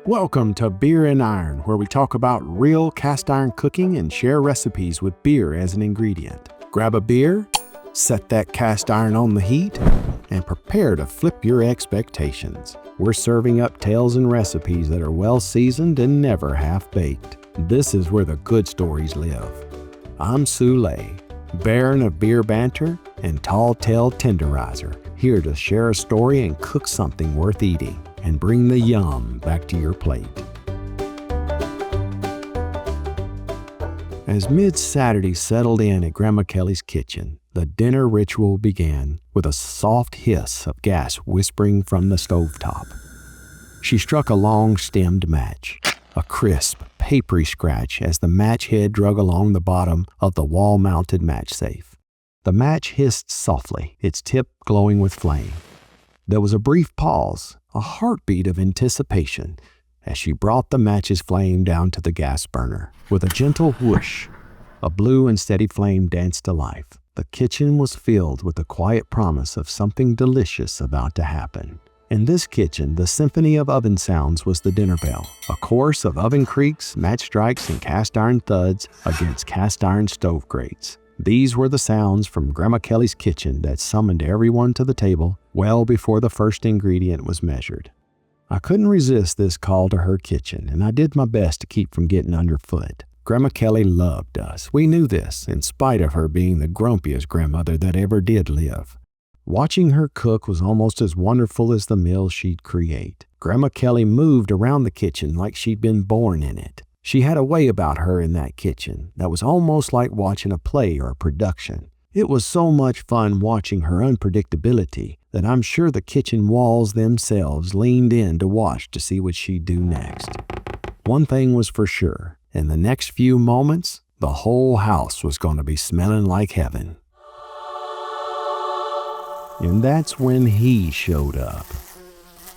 Welcome to Beer and Iron, where we talk about real cast iron cooking and share recipes with beer as an ingredient. Grab a beer, set that cast iron on the heat, and prepare to flip your expectations. We're serving up tales and recipes that are well seasoned and never half-baked. This is where the good stories live. I'm Sulae, baron of beer banter and tall tale tenderizer, here to share a story and cook something worth eating and bring the yum back to your plate. As mid-Saturday settled in at Grandma Kelly's kitchen, the dinner ritual began with a soft hiss of gas whispering from the stovetop. She struck a long-stemmed match, a crisp, papery scratch as the match head drug along the bottom of the wall-mounted match safe. The match hissed softly, its tip glowing with flame. There was a brief pause, a heartbeat of anticipation, as she brought the match's flame down to the gas burner. With a gentle whoosh, a blue and steady flame danced to life. The kitchen was filled with the quiet promise of something delicious about to happen. In this kitchen, the symphony of oven sounds was the dinner bell, a chorus of oven creaks, match strikes, and cast iron thuds against cast iron stove grates. These were the sounds from Grandma Kelly's kitchen that summoned everyone to the table well before the first ingredient was measured. I couldn't resist this call to her kitchen, and I did my best to keep from getting underfoot. Grandma Kelly loved us. We knew this, in spite of her being the grumpiest grandmother that ever did live. Watching her cook was almost as wonderful as the meal she'd create. Grandma Kelly moved around the kitchen like she'd been born in it. She had a way about her in that kitchen that was almost like watching a play or a production. It was so much fun watching her unpredictability that I'm sure the kitchen walls themselves leaned in to watch to see what she'd do next. One thing was for sure, in the next few moments, the whole house was going to be smelling like heaven. And that's when he showed up.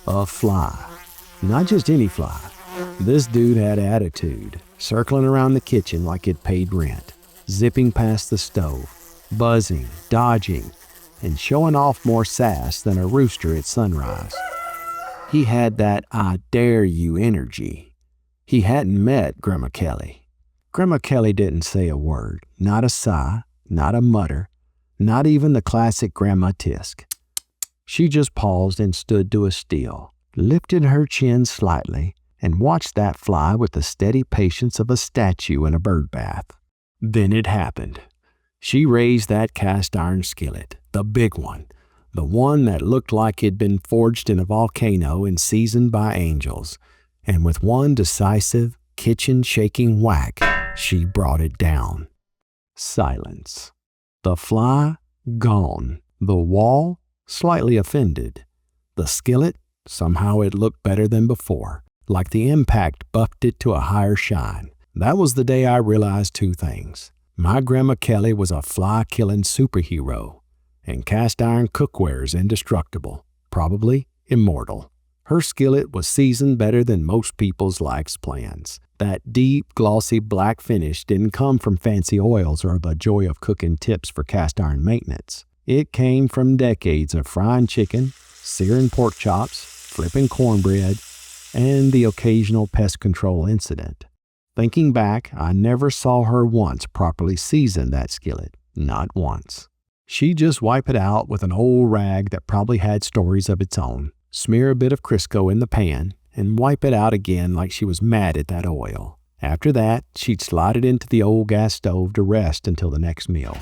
A fly. Not just any fly. This dude had attitude, circling around the kitchen like it paid rent, zipping past the stove, buzzing, dodging, and showing off more sass than a rooster at sunrise. He had that I dare you energy. He hadn't met Grandma Kelly. Grandma Kelly didn't say a word, not a sigh, not a mutter, not even the classic grandma tisk. She just paused and stood to a still, lifted her chin slightly, and watched that fly with the steady patience of a statue in a bird bath. Then it happened. She raised that cast iron skillet, the big one, the one that looked like it'd been forged in a volcano and seasoned by angels, and with one decisive, kitchen-shaking whack, she brought it down. Silence. The fly, gone. The wall, slightly offended. The skillet, somehow it looked better than before, like the impact buffed it to a higher shine. That was the day I realized two things. My Grandma Kelly was a fly-killing superhero, and cast iron cookware's indestructible, probably immortal. Her skillet was seasoned better than most people's likes plans. That deep, glossy black finish didn't come from fancy oils or the joy of cooking tips for cast iron maintenance. It came from decades of frying chicken, searing pork chops, flipping cornbread, and the occasional pest control incident. Thinking back, I never saw her once properly season that skillet. Not once. She'd just wipe it out with an old rag that probably had stories of its own, smear a bit of Crisco in the pan, and wipe it out again like she was mad at that oil. After that, she'd slide it into the old gas stove to rest until the next meal.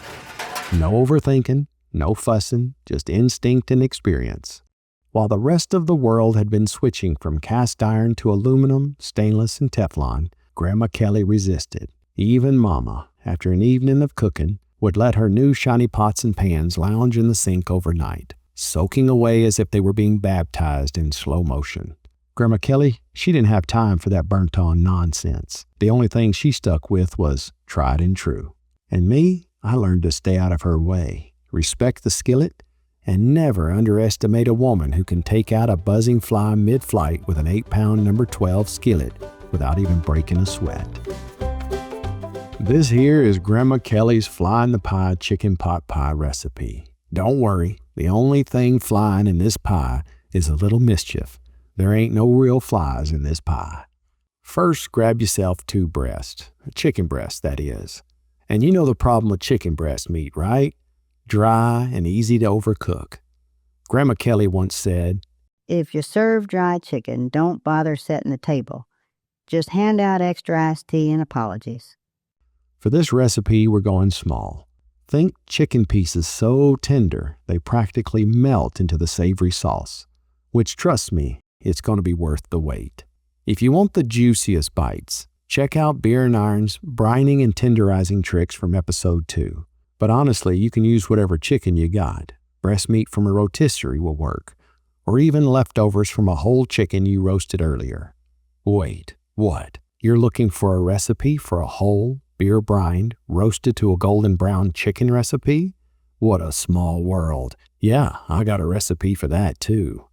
No overthinking, no fussing, just instinct and experience. While the rest of the world had been switching from cast iron to aluminum, stainless, and Teflon, Grandma Kelly resisted. Even Mama, after an evening of cooking, would let her new shiny pots and pans lounge in the sink overnight, soaking away as if they were being baptized in slow motion. Grandma Kelly, she didn't have time for that burnt-on nonsense. The only thing she stuck with was tried and true. And me, I learned to stay out of her way, respect the skillet, and never underestimate a woman who can take out a buzzing fly mid-flight with an 8-pound number 12 skillet without even breaking a sweat. This here is Grandma Kelly's fly-in-the-pie chicken pot pie recipe. Don't worry, the only thing flying in this pie is a little mischief, There ain't no real flies in this pie. First, grab yourself 2 breasts, chicken breasts that is. And you know the problem with chicken breast meat, right? Dry and easy to overcook. Grandma Kelly once said, "If you serve dry chicken, don't bother setting the table. Just hand out extra iced tea and apologies." For this recipe, we're going small. Think chicken pieces so tender they practically melt into the savory sauce, which, trust me, it's going to be worth the wait. If you want the juiciest bites, check out Beer and Iron's brining and tenderizing tricks from episode 2. But honestly, you can use whatever chicken you got. Breast meat from a rotisserie will work, or even leftovers from a whole chicken you roasted earlier. Wait, what? You're looking for a recipe for a whole, beer-brined, roasted to a golden brown chicken recipe? What a small world. Yeah, I got a recipe for that too.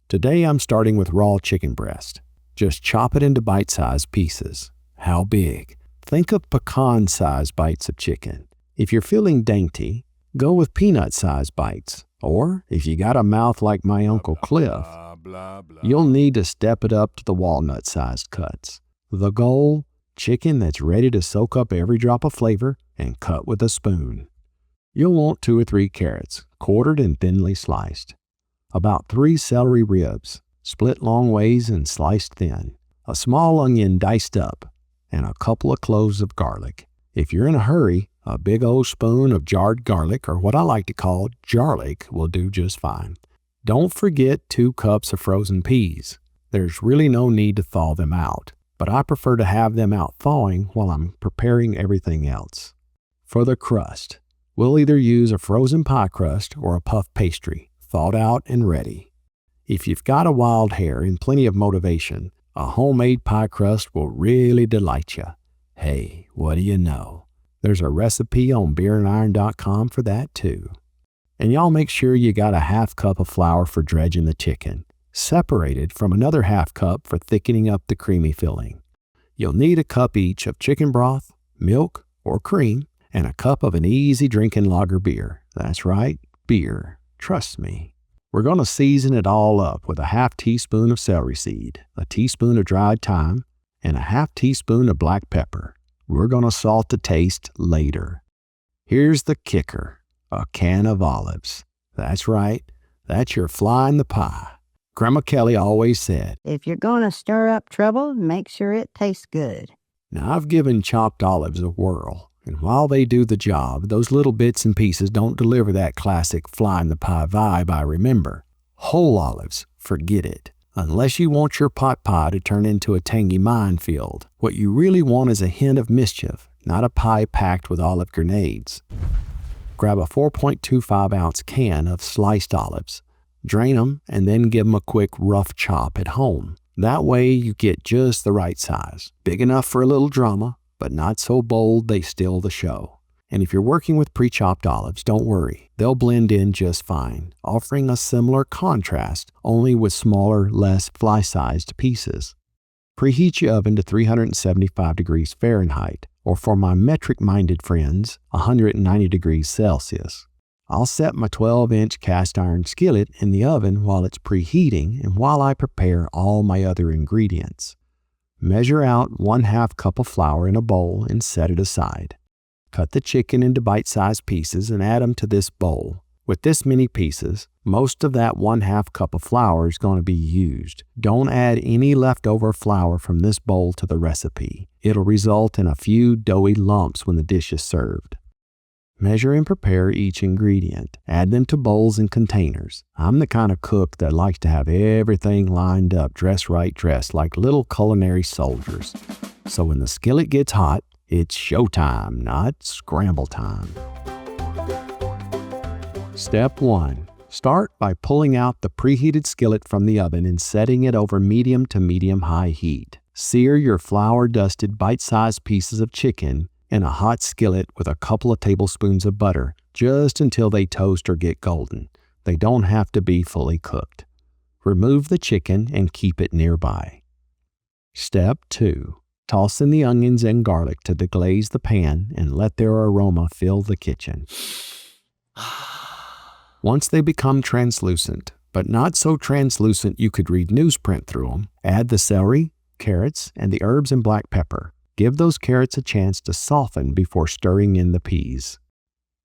Today I'm starting with raw chicken breast. Just chop it into bite-sized pieces. How big? Think of pecan-sized bites of chicken. If you're feeling dainty, go with peanut-sized bites. Or, if you got a mouth like my Uncle Cliff, you'll need to step it up to the walnut-sized cuts. The goal? Chicken that's ready to soak up every drop of flavor and cut with a spoon. You'll want 2 or 3 carrots, quartered and thinly sliced. About 3 celery ribs, split long ways and sliced thin. A small onion diced up, and a couple of cloves of garlic. If you're in a hurry, a big old spoon of jarred garlic, or what I like to call jarlic, will do just fine. Don't forget 2 cups of frozen peas. There's really no need to thaw them out, but I prefer to have them out thawing while I'm preparing everything else. For the crust, we'll either use a frozen pie crust or a puff pastry, thawed out and ready. If you've got a wild hair and plenty of motivation, a homemade pie crust will really delight you. Hey, what do you know? There's a recipe on beerandiron.com for that too. And y'all make sure you got a half cup of flour for dredging the chicken, separated from another half cup for thickening up the creamy filling. You'll need a cup each of chicken broth, milk, or cream, and a cup of an easy drinking lager beer. That's right, beer. Trust me. We're going to season it all up with a half teaspoon of celery seed, a teaspoon of dried thyme, and a half teaspoon of black pepper. We're going to salt to taste later. Here's the kicker, a can of olives. That's right, that's your fly in the pie. Grandma Kelly always said, "If you're going to stir up trouble, make sure it tastes good." Now I've given chopped olives a whirl, and while they do the job, those little bits and pieces don't deliver that classic fly in the pie vibe I remember. Whole olives, forget it. Unless you want your pot pie to turn into a tangy minefield, what you really want is a hint of mischief, not a pie packed with olive grenades. Grab a 4.25 ounce can of sliced olives. Drain them and then give them a quick rough chop at home. That way you get just the right size, big enough for a little drama, but not so bold they steal the show. And if you're working with pre-chopped olives, don't worry, they'll blend in just fine, offering a similar contrast, only with smaller, less fly-sized pieces. Preheat your oven to 375 degrees Fahrenheit, or for my metric-minded friends, 190 degrees Celsius. I'll set my 12-inch cast iron skillet in the oven while it's preheating and while I prepare all my other ingredients. Measure out 1/2 cup of flour in a bowl and set it aside. Cut the chicken into bite-sized pieces and add them to this bowl. With this many pieces, most of that 1/2 cup of flour is going to be used. Don't add any leftover flour from this bowl to the recipe. It'll result in a few doughy lumps when the dish is served. Measure and prepare each ingredient. Add them to bowls and containers. I'm the kind of cook that likes to have everything lined up, dressed like little culinary soldiers. So when the skillet gets hot, it's showtime, not scramble time. Step 1. Start by pulling out the preheated skillet from the oven and setting it over medium to medium-high heat. Sear your flour-dusted bite-sized pieces of chicken in a hot skillet with a couple of tablespoons of butter, just until they toast or get golden. They don't have to be fully cooked. Remove the chicken and keep it nearby. Step 2. Toss in the onions and garlic to deglaze the pan and let their aroma fill the kitchen. Once they become translucent, but not so translucent you could read newsprint through them. Add the celery, carrots, and the herbs and black pepper. Give those carrots a chance to soften before stirring in the peas.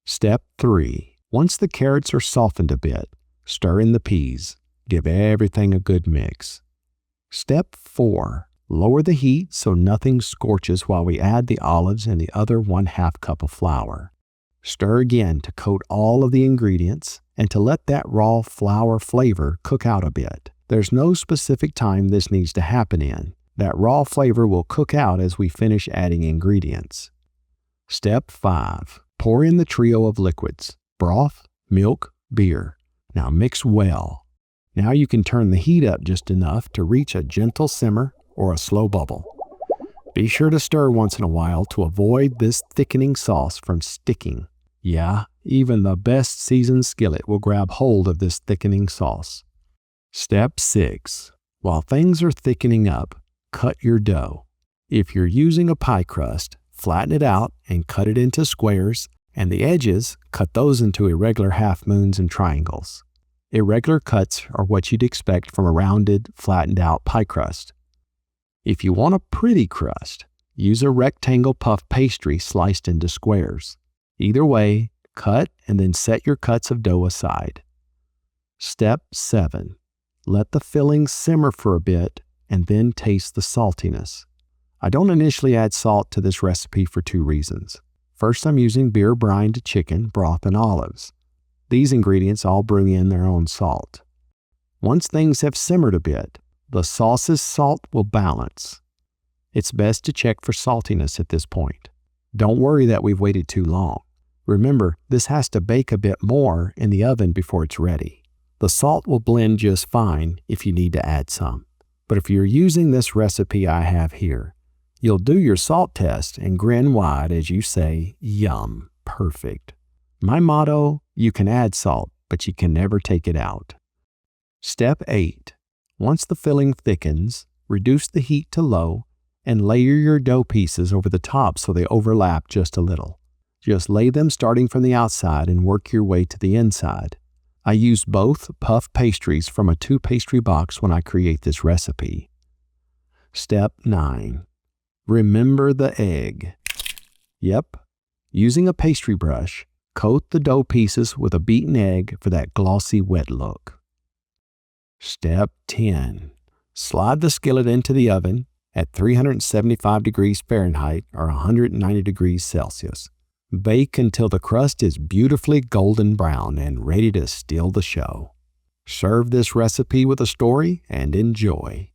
Step 3. Once the carrots are softened a bit, stir in the peas. Give everything a good mix. Step 4. Lower the heat so nothing scorches while we add the olives and the other 1/2 cup of flour. Stir again to coat all of the ingredients and to let that raw flour flavor cook out a bit. There's no specific time this needs to happen in. That raw flavor will cook out as we finish adding ingredients. Step 5. Pour in the trio of liquids: broth, milk, beer. Now mix well. Now you can turn the heat up just enough to reach a gentle simmer or a slow bubble. Be sure to stir once in a while to avoid this thickening sauce from sticking. Yeah, even the best seasoned skillet will grab hold of this thickening sauce. Step 6. While things are thickening up, cut your dough. If you're using a pie crust, flatten it out and cut it into squares, and the edges, cut those into irregular half moons and triangles. Irregular cuts are what you'd expect from a rounded, flattened out pie crust. If you want a pretty crust, use a rectangle puff pastry sliced into squares. Either way, cut and then set your cuts of dough aside. Step 7. Let the filling simmer for a bit and then taste the saltiness. I don't initially add salt to this recipe for 2 reasons. First, I'm using beer brined chicken, broth, and olives. These ingredients all bring in their own salt. Once things have simmered a bit, the sauce's salt will balance. It's best to check for saltiness at this point. Don't worry that we've waited too long. Remember, this has to bake a bit more in the oven before it's ready. The salt will blend just fine if you need to add some. But if you're using this recipe I have here, you'll do your salt test and grin wide as you say, "Yum, perfect." My motto, you can add salt, but you can never take it out. Step 8. Once the filling thickens, reduce the heat to low and layer your dough pieces over the top so they overlap just a little. Just lay them starting from the outside and work your way to the inside. I use both puff pastries from a 2-pastry box when I create this recipe. Step 9. Remember the egg. Yep, using a pastry brush, coat the dough pieces with a beaten egg for that glossy wet look. Step 10. Slide the skillet into the oven at 375 degrees Fahrenheit or 190 degrees Celsius. Bake until the crust is beautifully golden brown and ready to steal the show. Serve this recipe with a story and enjoy.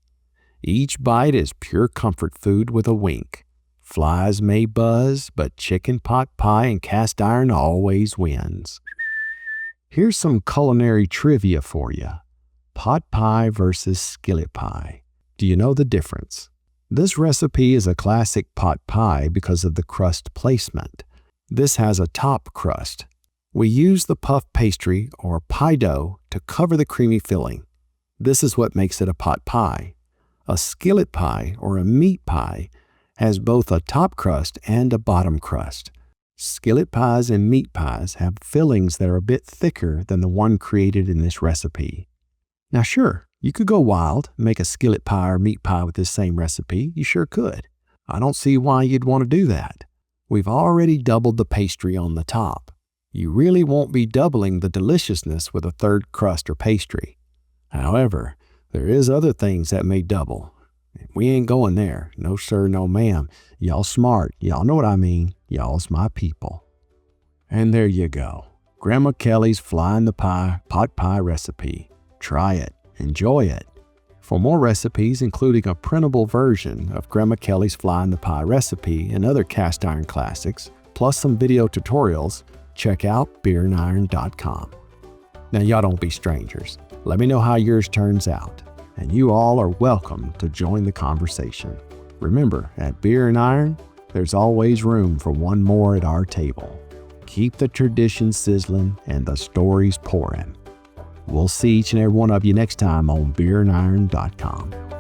Each bite is pure comfort food with a wink. Flies may buzz, but chicken pot pie and cast iron always wins. Here's some culinary trivia for you. Pot pie versus skillet pie. Do you know the difference? This recipe is a classic pot pie because of the crust placement. This has a top crust. We use the puff pastry or pie dough to cover the creamy filling. This is what makes it a pot pie. A skillet pie or a meat pie has both a top crust and a bottom crust. Skillet pies and meat pies have fillings that are a bit thicker than the one created in this recipe. Now sure, you could go wild and make a skillet pie or meat pie with this same recipe. You sure could. I don't see why you'd want to do that. We've already doubled the pastry on the top. You really won't be doubling the deliciousness with a third crust or pastry. However, there is other things that may double. We ain't going there. No sir, no ma'am. Y'all smart. Y'all know what I mean. Y'all's my people. And there you go. Grandma Kelly's Fly in the Pie pot pie recipe. Try it. Enjoy it. For more recipes, including a printable version of Grandma Kelly's Fly in the Pie recipe and other cast iron classics, plus some video tutorials, check out beerandiron.com. Now y'all don't be strangers. Let me know how yours turns out. And you all are welcome to join the conversation. Remember, at Beer and Iron, there's always room for one more at our table. Keep the tradition sizzling and the stories pouring. We'll see each and every one of you next time on beerandiron.com.